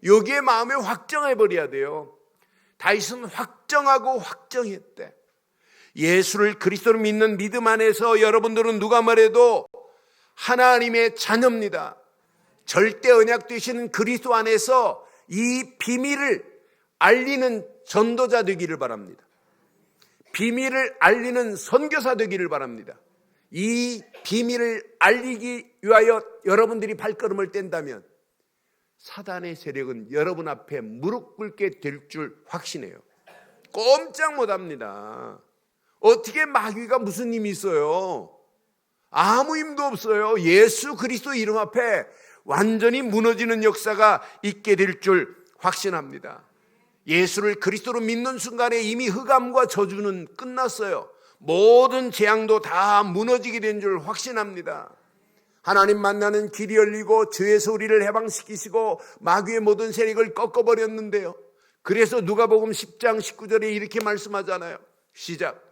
여기에 마음에 확정해버려야 돼요. 다윗은 확정하고 확정했대. 예수를 그리스도로 믿는 믿음 안에서 여러분들은 누가 말해도 하나님의 자녀입니다. 절대 언약 되시는 그리스도 안에서 이 비밀을 알리는 전도자 되기를 바랍니다. 비밀을 알리는 선교사 되기를 바랍니다. 이 비밀을 알리기 위하여 여러분들이 발걸음을 뗀다면 사단의 세력은 여러분 앞에 무릎 꿇게 될 줄 확신해요. 꼼짝 못합니다. 어떻게 마귀가 무슨 힘이 있어요? 아무 힘도 없어요. 예수 그리스도 이름 앞에 완전히 무너지는 역사가 있게 될 줄 확신합니다. 예수를 그리스도로 믿는 순간에 이미 흑암과 저주는 끝났어요. 모든 재앙도 다 무너지게 된 줄 확신합니다. 하나님 만나는 길이 열리고 죄에서 우리를 해방시키시고 마귀의 모든 세력을 꺾어버렸는데요. 그래서 누가복음 10장 19절에 이렇게 말씀하잖아요. 시작.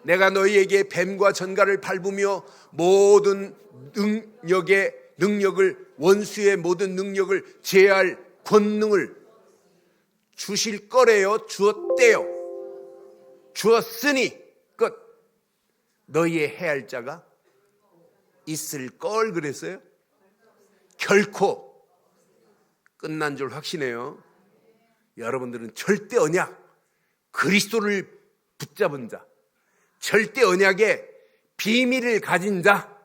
내가 너희에게 뱀과 전갈을 밟으며 모든 능력을 원수의 모든 능력을 제할 권능을 주실 거래요. 주었대요. 주었으니 끝. 너희의 해할 자가 있을 걸 그랬어요. 결코 끝난 줄 확신해요. 여러분들은 절대 언약 그리스도를 붙잡은 자, 절대 언약의 비밀을 가진 자,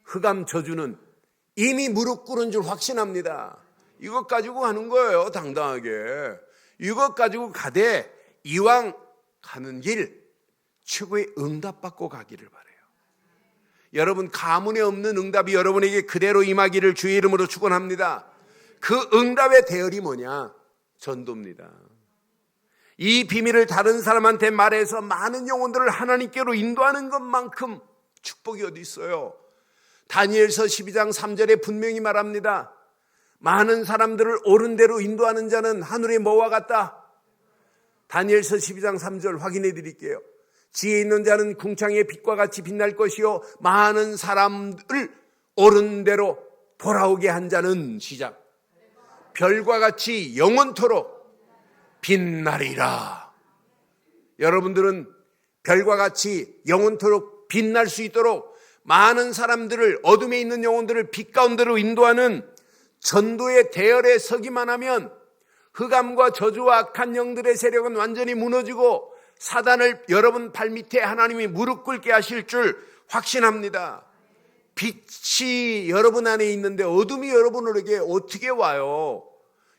흑암 저주는 이미 무릎 꿇은 줄 확신합니다. 이것 가지고 가는 거예요. 당당하게. 이것 가지고 가되 이왕 가는 길 최고의 응답받고 가기를 바라요. 여러분, 가문에 없는 응답이 여러분에게 그대로 임하기를 주의 이름으로 축원합니다. 그 응답의 대열이 뭐냐? 전도입니다. 이 비밀을 다른 사람한테 말해서 많은 영혼들을 하나님께로 인도하는 것만큼 축복이 어디 있어요? 다니엘서 12장 3절에 분명히 말합니다. 많은 사람들을 옳은 대로 인도하는 자는 하늘의 뭐와 같다? 다니엘서 12장 3절 확인해 드릴게요. 지혜 있는 자는 궁창의 빛과 같이 빛날 것이요 많은 사람을 옳은 대로 돌아오게 한 자는 시작 별과 같이 영원토록 빛나리라. 여러분들은 별과 같이 영원토록 빛날 수 있도록 많은 사람들을, 어둠에 있는 영혼들을 빛 가운데로 인도하는 전도의 대열에 서기만 하면 흑암과 저주와 악한 영들의 세력은 완전히 무너지고 사단을 여러분 발밑에 하나님이 무릎 꿇게 하실 줄 확신합니다. 빛이 여러분 안에 있는데 어둠이 여러분에게 어떻게 와요?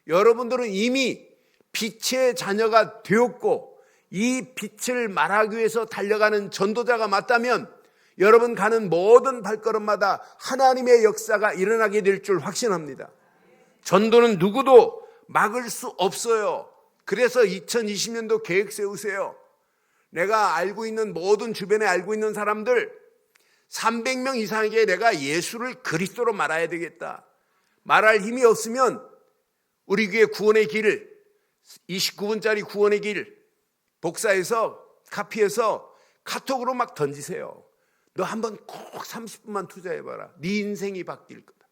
여러분들은 이미 빛의 자녀가 되었고 이 빛을 말하기 위해서 달려가는 전도자가 맞다면 여러분 가는 모든 발걸음마다 하나님의 역사가 일어나게 될 줄 확신합니다. 전도는 누구도 막을 수 없어요. 그래서 2020년도 계획 세우세요. 내가 알고 있는 모든 주변에 알고 있는 사람들 300명 이상에게 내가 예수를 그리스도로 말해야 되겠다. 말할 힘이 없으면 우리 교회 구원의 길 29분짜리 구원의 길 복사해서 카피해서 카톡으로 막 던지세요. 너 한번 꼭 30분만 투자해봐라. 네 인생이 바뀔 거다.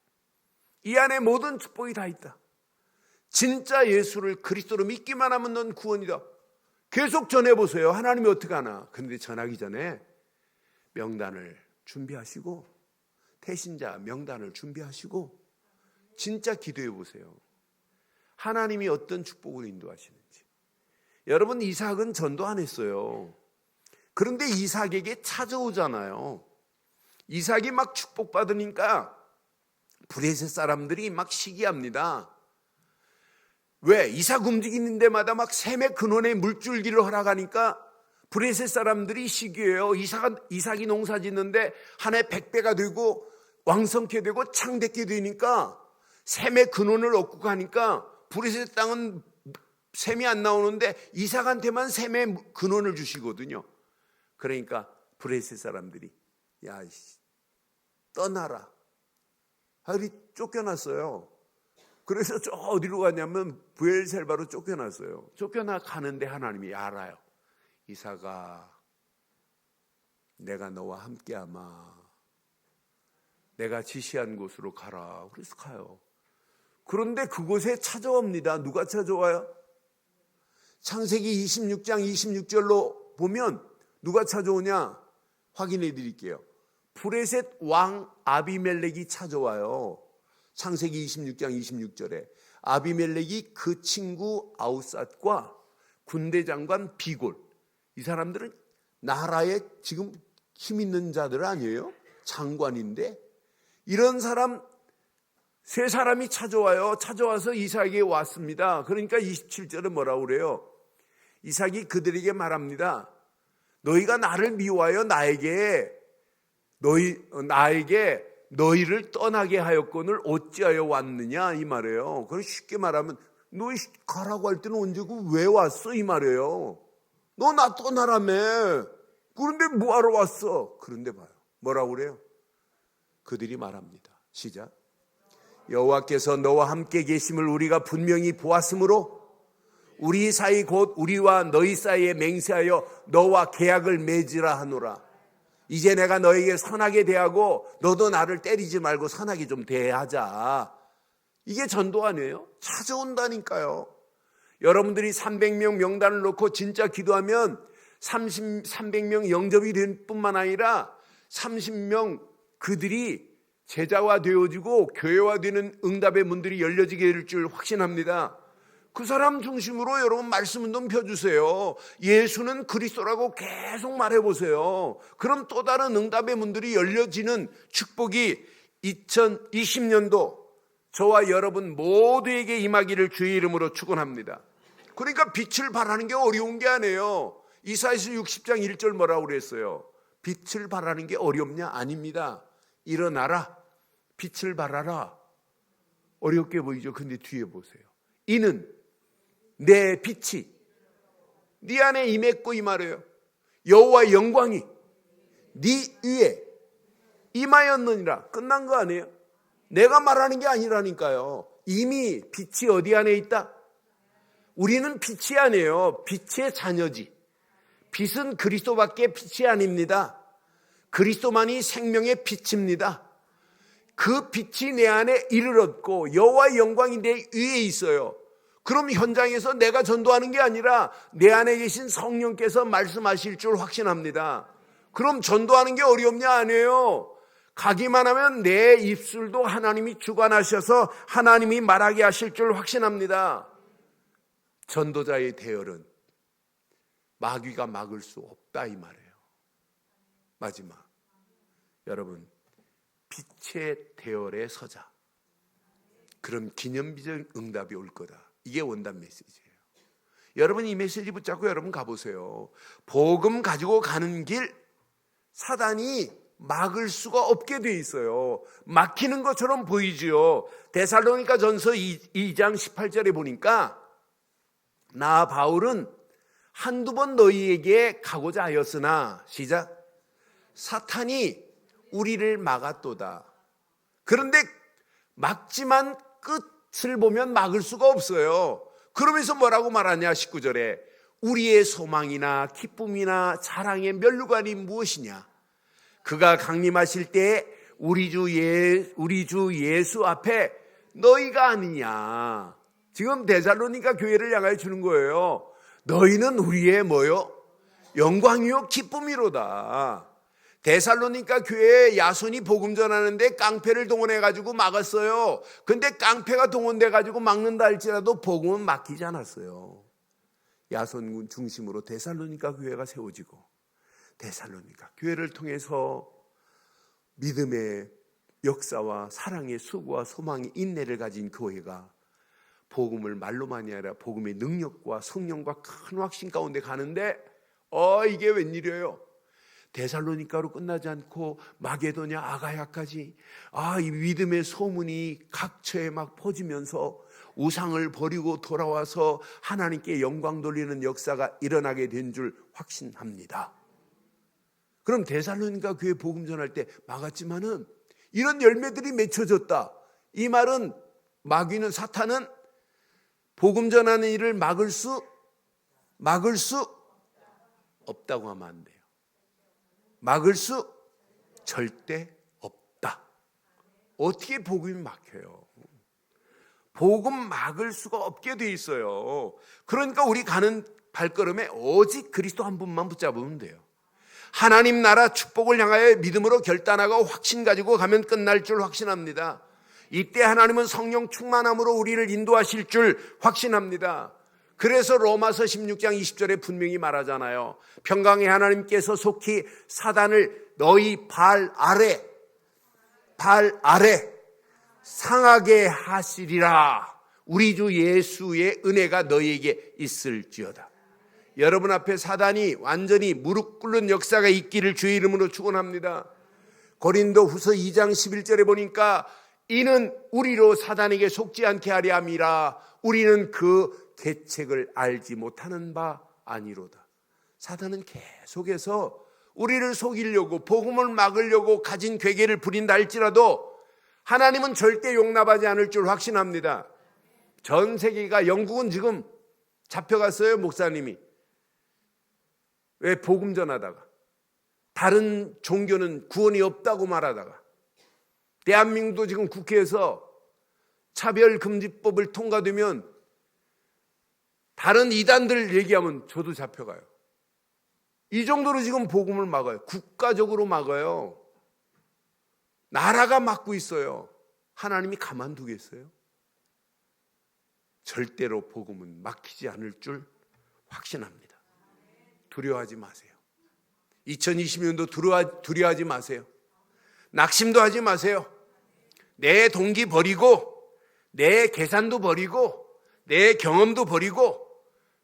이 안에 모든 축복이 다 있다. 진짜 예수를 그리스도로 믿기만 하면 넌 구원이다. 계속 전해보세요. 하나님이 어떻게 하나. 그런데 전하기 전에 명단을 준비하시고 태신자 명단을 준비하시고 진짜 기도해 보세요. 하나님이 어떤 축복을 인도하시는지. 여러분, 이삭은 전도 안 했어요. 그런데 이삭에게 찾아오잖아요. 이삭이 막 축복받으니까 브레셋 사람들이 막 시기합니다. 왜? 이삭 움직이는 데마다 막 샘의 근원에 물줄기를 허락하니까 브레셋 사람들이 시기해요. 이삭이 농사 짓는데 한 해 100배가 되고 왕성케 되고 창대케 되니까 샘의 근원을 얻고 가니까 브레셋 땅은 샘이 안 나오는데 이삭한테만 샘의 근원을 주시거든요. 그러니까 브레셋 사람들이 야, 떠나라. 하리 쫓겨났어요. 그래서 저 어디로 가냐면 브엘셀바로 쫓겨났어요. 쫓겨나 가는데 하나님이 알아요. 이삭아, 내가 너와 함께하마. 내가 지시한 곳으로 가라. 그래서 가요. 그런데 그곳에 찾아옵니다. 누가 찾아와요? 창세기 26장 26절로 보면 누가 찾아오냐? 확인해 드릴게요. 브레셋 왕 아비멜렉이 찾아와요. 창세기 26장 26절에 아비멜렉이 그 친구 아우삿과 군대 장관 비골, 이 사람들은 나라에 지금 힘 있는 자들 아니에요? 장관인데 이런 사람 세 사람이 찾아와요. 찾아와서 이삭에게 왔습니다. 그러니까 27절에 뭐라고 그래요? 이삭이 그들에게 말합니다. 너희가 나를 미워하여 나에게 너희를 떠나게 하였거늘 어찌하여 왔느냐 이 말이에요. 그럼 쉽게 말하면 너희 가라고 할 때는 언제고 왜 왔어 이 말이에요. 너 나 떠나라며. 그런데 뭐하러 왔어? 그런데 봐요. 뭐라고 그래요? 그들이 말합니다. 시작. 여호와께서 너와 함께 계심을 우리가 분명히 보았으므로 우리 사이 곧 우리와 너희 사이에 맹세하여 너와 계약을 맺으라 하노라. 이제 내가 너에게 선하게 대하고 너도 나를 때리지 말고 선하게 좀 대하자. 이게 전도 아니에요? 찾아온다니까요. 여러분들이 300명 명단을 놓고 진짜 기도하면 300명 영접이 될 뿐만 아니라 30명 그들이 제자화 되어지고 교회화되는 응답의 문들이 열려지게 될 줄 확신합니다. 그 사람 중심으로 여러분 말씀 운동 펴주세요. 예수는 그리스도라고 계속 말해보세요. 그럼 또 다른 응답의 문들이 열려지는 축복이 2020년도 저와 여러분 모두에게 임하기를 주의 이름으로 축원합니다. 그러니까 빛을 발하는 게 어려운 게 아니에요. 이사야서 60장 1절 뭐라고 그랬어요? 빛을 발하는 게 어렵냐? 아닙니다. 일어나라. 빛을 발하라. 어렵게 보이죠? 근데 뒤에 보세요. 이는 내 빛이 네 안에 임했고 이 말이에요. 여호와의 영광이 네 위에 임하였느니라. 끝난 거 아니에요? 내가 말하는 게 아니라니까요. 이미 빛이 어디 안에 있다? 우리는 빛이 아니에요. 빛의 자녀지. 빛은 그리스도밖에 빛이 아닙니다. 그리스도만이 생명의 빛입니다. 그 빛이 내 안에 이르렀고 여호와의 영광이 내 위에 있어요. 그럼 현장에서 내가 전도하는 게 아니라 내 안에 계신 성령께서 말씀하실 줄 확신합니다. 그럼 전도하는 게 어렵냐? 아니에요. 가기만 하면 내 입술도 하나님이 주관하셔서 하나님이 말하게 하실 줄 확신합니다. 전도자의 대열은 마귀가 막을 수 없다 이 말이에요. 마지막, 여러분, 빛의 대열에 서자. 그럼 기념비적 응답이 올 거다. 이게 원단 메시지예요. 여러분 이 메시지 붙잡고 여러분 가보세요. 복음 가지고 가는 길 사단이 막을 수가 없게 돼 있어요. 막히는 것처럼 보이지요. 데살로니가 전서 2장 18절에 보니까 나 바울은 한두 번 너희에게 가고자 하였으나 시작 사탄이 우리를 막았도다. 그런데 막지만 끝을 보면 막을 수가 없어요. 그러면서 뭐라고 말하냐 19절에 우리의 소망이나 기쁨이나 자랑의 면류관이 무엇이냐. 그가 강림하실 때 우리 주 예수 앞에 너희가 아니냐. 지금 데살로니가 교회를 향하여 주는 거예요. 너희는 우리의 뭐요? 영광이요 기쁨이로다. 데살로니가 교회에 야손이 복음 전하는데 깡패를 동원해가지고 막았어요. 근데 깡패가 동원돼가지고 막는다 할지라도 복음은 막히지 않았어요. 야손군 중심으로 데살로니가 교회가 세워지고 데살로니가 교회를 통해서 믿음의 역사와 사랑의 수고와 소망의 인내를 가진 교회가 복음을 말로만이 아니라 복음의 능력과 성령과 큰 확신 가운데 가는데 이게 웬일이에요? 데살로니가로 끝나지 않고 마게도냐 아가야까지 이 믿음의 소문이 각처에 막 퍼지면서 우상을 버리고 돌아와서 하나님께 영광 돌리는 역사가 일어나게 된 줄 확신합니다. 그럼 데살로니가 교회 복음 전할 때 막았지만은 이런 열매들이 맺혀졌다. 이 말은 마귀는 사탄은 복음 전하는 일을 막을 수 없다고 하면 안 돼요. 막을 수 절대 없다. 어떻게 복음이 막혀요? 복음 막을 수가 없게 돼 있어요. 그러니까 우리 가는 발걸음에 오직 그리스도 한 분만 붙잡으면 돼요. 하나님 나라 축복을 향하여 믿음으로 결단하고 확신 가지고 가면 끝날 줄 확신합니다. 이때 하나님은 성령 충만함으로 우리를 인도하실 줄 확신합니다. 그래서 로마서 16장 20절에 분명히 말하잖아요. 평강의 하나님께서 속히 사단을 너희 발 아래 상하게 하시리라. 우리 주 예수의 은혜가 너희에게 있을지어다. 여러분 앞에 사단이 완전히 무릎 꿇는 역사가 있기를 주의 이름으로 축원합니다. 고린도 후서 2장 11절에 보니까 이는 우리로 사단에게 속지 않게 하려 함이라. 우리는 그 계책을 알지 못하는 바 아니로다. 사단은 계속해서 우리를 속이려고 복음을 막으려고 가진 괴계를 부린다 할지라도 하나님은 절대 용납하지 않을 줄 확신합니다. 전 세계가 영국은 지금 잡혀갔어요. 목사님이. 왜? 복음 전하다가 다른 종교는 구원이 없다고 말하다가 대한민국도 지금 국회에서 차별금지법을 통과되면 다른 이단들 얘기하면 저도 잡혀가요. 이 정도로 지금 복음을 막아요. 국가적으로 막아요. 나라가 막고 있어요. 하나님이 가만두겠어요? 절대로 복음은 막히지 않을 줄 확신합니다. 두려워하지 마세요. 2020년도 두려워하지 마세요. 낙심도 하지 마세요. 내 동기 버리고 내 계산도 버리고 내 경험도 버리고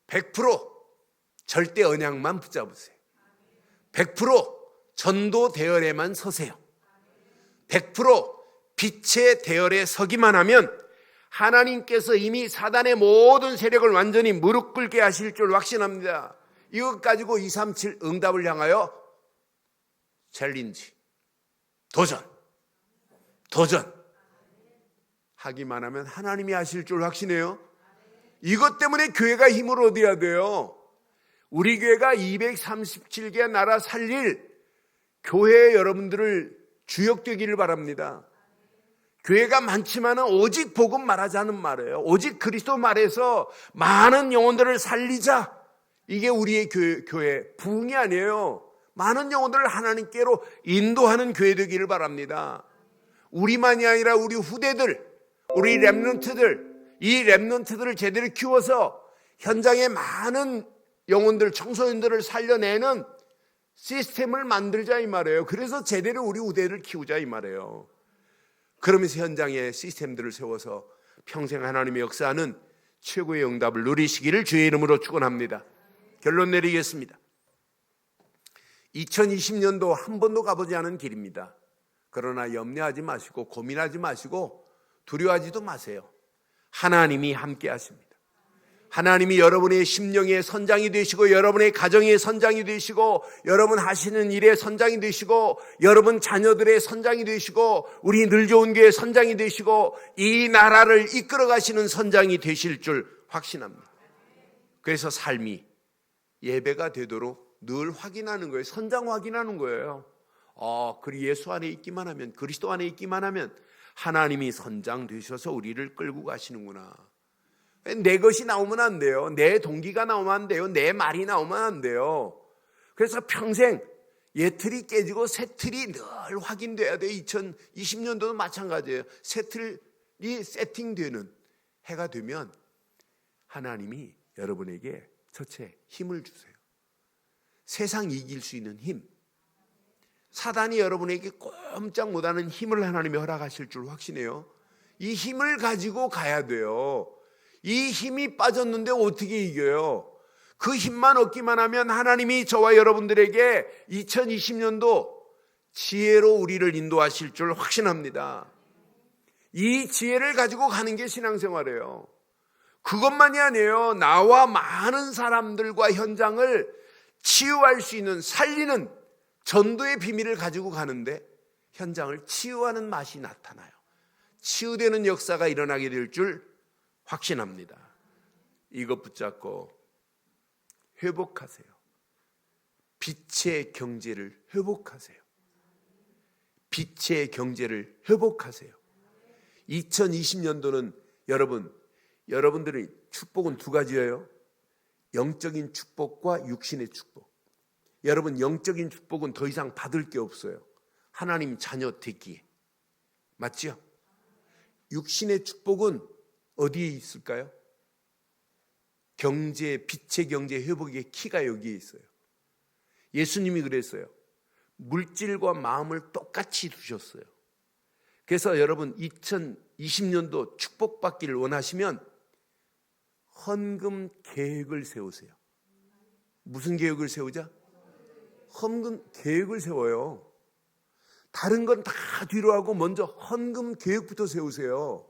100% 절대 언약만 붙잡으세요. 100% 전도 대열에만 서세요. 100% 빛의 대열에 서기만 하면 하나님께서 이미 사단의 모든 세력을 완전히 무릎 꿇게 하실 줄 확신합니다. 이것 가지고 237 응답을 향하여 챌린지, 도전 하기만 하면 하나님이 하실 줄 확신해요. 이것 때문에 교회가 힘을 얻어야 돼요. 우리 교회가 237개 나라 살릴 교회 여러분들을 주역되기를 바랍니다. 교회가 많지만은 오직 복음 말하자는 말이에요. 오직 그리스도 말해서 많은 영혼들을 살리자. 이게 우리의 교회 부흥이 아니에요. 많은 영혼들을 하나님께로 인도하는 교회 되기를 바랍니다. 우리만이 아니라 우리 후대들, 우리 렘넌트들, 이 렘넌트들을 제대로 키워서 현장에 많은 영혼들, 청소년들을 살려내는 시스템을 만들자 이 말이에요. 그래서 제대로 우리 후대를 키우자 이 말이에요. 그러면서 현장에 시스템들을 세워서 평생 하나님의 역사하는 최고의 응답을 누리시기를 주의 이름으로 축원합니다. 결론 내리겠습니다. 2020년도 한 번도 가보지 않은 길입니다. 그러나 염려하지 마시고 고민하지 마시고 두려워하지도 마세요. 하나님이 함께 하십니다. 하나님이 여러분의 심령의 선장이 되시고 여러분의 가정의 선장이 되시고 여러분 하시는 일의 선장이 되시고 여러분 자녀들의 선장이 되시고 우리 늘 좋은 교회의 선장이 되시고 이 나라를 이끌어 가시는 선장이 되실 줄 확신합니다. 그래서 삶이 예배가 되도록 늘 확인하는 거예요. 선장 확인하는 거예요. 그리 예수 안에 있기만 하면, 그리스도 안에 있기만 하면 하나님이 선장 되셔서 우리를 끌고 가시는구나. 내 것이 나오면 안 돼요. 내 동기가 나오면 안 돼요. 내 말이 나오면 안 돼요. 그래서 평생 옛틀이 깨지고 새 틀이 늘 확인돼야 돼요. 2020년도도 마찬가지예요. 새 틀이 세팅되는 해가 되면 하나님이 여러분에게 첫째 힘을 주세요. 세상 이길 수 있는 힘. 사단이 여러분에게 꼼짝 못하는 힘을 하나님이 허락하실 줄 확신해요. 이 힘을 가지고 가야 돼요. 이 힘이 빠졌는데 어떻게 이겨요? 그 힘만 얻기만 하면 하나님이 저와 여러분들에게 2020년도 지혜로 우리를 인도하실 줄 확신합니다. 이 지혜를 가지고 가는 게 신앙생활이에요. 그것만이 아니에요. 나와 많은 사람들과 현장을 치유할 수 있는, 살리는 전도의 비밀을 가지고 가는데 현장을 치유하는 맛이 나타나요. 치유되는 역사가 일어나게 될 줄 확신합니다. 이것 붙잡고 회복하세요. 빛의 경제를 회복하세요. 빛의 경제를 회복하세요. 2020년도는 여러분들의 축복은 두 가지예요. 영적인 축복과 육신의 축복. 여러분 영적인 축복은 더 이상 받을 게 없어요. 하나님 자녀 되기에. 맞죠? 육신의 축복은 어디에 있을까요? 빛의 경제 회복의 키가 여기에 있어요. 예수님이 그랬어요. 물질과 마음을 똑같이 두셨어요. 그래서 여러분 2020년도 축복받기를 원하시면 헌금 계획을 세우세요. 무슨 계획을 세우자? 헌금 계획을 세워요. 다른 건 다 뒤로 하고 먼저 헌금 계획부터 세우세요.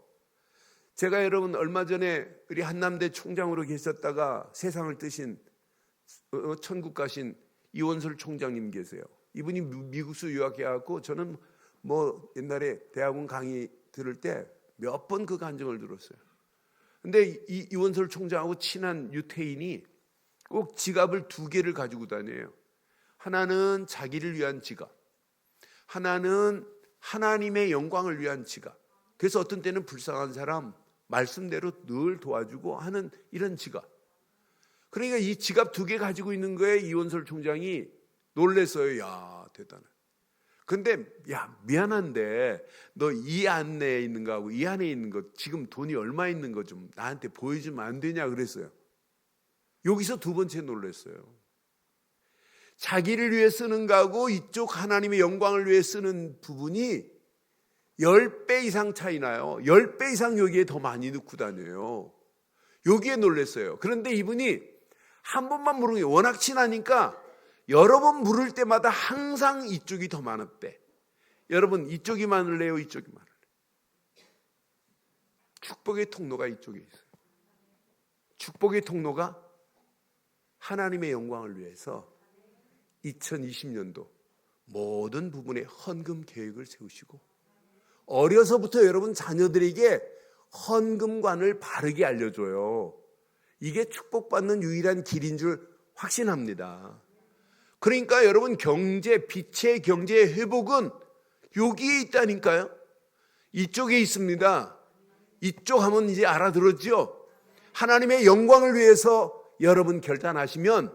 제가 여러분 얼마 전에 우리 한남대 총장으로 계셨다가 세상을 뜨신 천국 가신 이원솔 총장님 계세요. 이분이 미국에서 유학해갖고 저는 옛날에 대학원 강의 들을 때 몇 번 그 간증을 들었어요. 근데 이원솔 총장하고 친한 유태인이 꼭 지갑을 2개를 가지고 다녀요. 하나는 자기를 위한 지갑, 하나는 하나님의 영광을 위한 지갑. 그래서 어떤 때는 불쌍한 사람 말씀대로 늘 도와주고 하는 이런 지갑. 그러니까 이 지갑 2개 가지고 있는 거에 이원솔 총장이 놀랬어요. 야, 대단해. 근데 야, 미안한데 너 이 안에 있는 거하고 이 안에 있는 거 지금 돈이 얼마 있는 거 좀 나한테 보여주면 안 되냐 그랬어요. 여기서 두 번째 놀랐어요. 자기를 위해 쓰는 거하고 이쪽 하나님의 영광을 위해 쓰는 부분이 10배 이상 차이 나요. 10배 이상 여기에 더 많이 넣고 다녀요. 여기에 놀랐어요. 그런데 이분이 한 번만 물은 게 워낙 친하니까 여러 번 물을 때마다 항상 이쪽이 더 많았대. 여러분, 이쪽이 많을래요? 이쪽이 많을래요? 축복의 통로가 이쪽에 있어요. 축복의 통로가 하나님의 영광을 위해서 2020년도 모든 부분에 헌금 계획을 세우시고, 어려서부터 여러분 자녀들에게 헌금관을 바르게 알려줘요. 이게 축복받는 유일한 길인 줄 확신합니다. 그러니까 여러분, 빛의 경제의 회복은 여기에 있다니까요. 이쪽에 있습니다. 이쪽 하면 이제 알아들었죠? 하나님의 영광을 위해서 여러분 결단하시면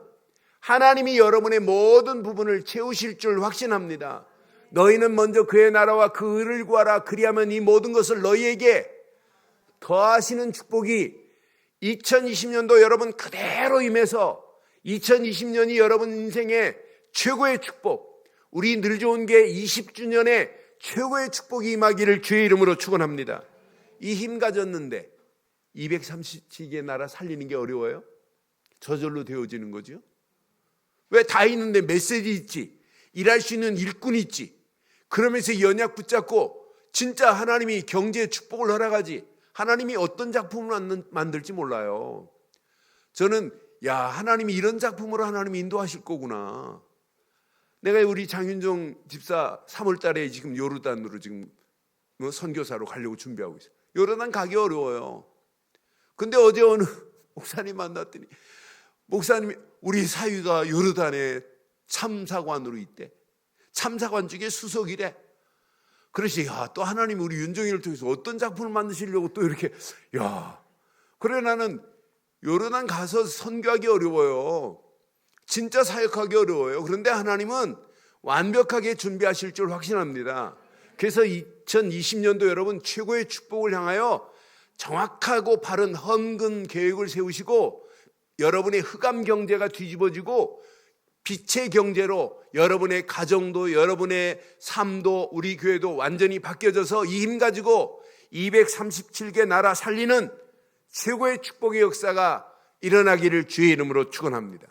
하나님이 여러분의 모든 부분을 채우실 줄 확신합니다. 너희는 먼저 그의 나라와 그 의를 구하라. 그리하면 이 모든 것을 너희에게 더하시는 축복이 2020년도 여러분 그대로 임해서 2020년이 여러분 인생의 최고의 축복, 우리 늘 좋은 게 20주년의 최고의 축복이 임하기를 주의 이름으로 축원합니다. 이 힘 가졌는데 237개의 나라 살리는 게 어려워요? 저절로 되어지는 거죠. 왜 다 있는데 메시지 있지, 일할 수 있는 일꾼 있지, 그러면서 연약 붙잡고 진짜 하나님이 경제의 축복을 허락하지, 하나님이 어떤 작품을 만들지 몰라요. 저는 하나님이 이런 작품으로 하나님이 인도하실 거구나. 내가 우리 장윤정 집사 3월 달에 지금 요르단으로 지금 선교사로 가려고 준비하고 있어요. 요르단 가기 어려워요. 근데 어제 어느 목사님 만났더니 목사님이 우리 사위가 요르단에 참사관으로 있대. 참사관 중에 수석이래. 그러시, 또 하나님이 우리 윤정이를 통해서 어떤 작품을 만드시려고 또 이렇게, 그래 나는 요르단 가서 선교하기 어려워요. 진짜 사역하기 어려워요. 그런데 하나님은 완벽하게 준비하실 줄 확신합니다. 그래서 2020년도 여러분 최고의 축복을 향하여 정확하고 바른 헌금 계획을 세우시고, 여러분의 흑암 경제가 뒤집어지고 빛의 경제로 여러분의 가정도, 여러분의 삶도, 우리 교회도 완전히 바뀌어져서 이 힘 가지고 237개 나라 살리는 최고의 축복의 역사가 일어나기를 주의 이름으로 축원합니다.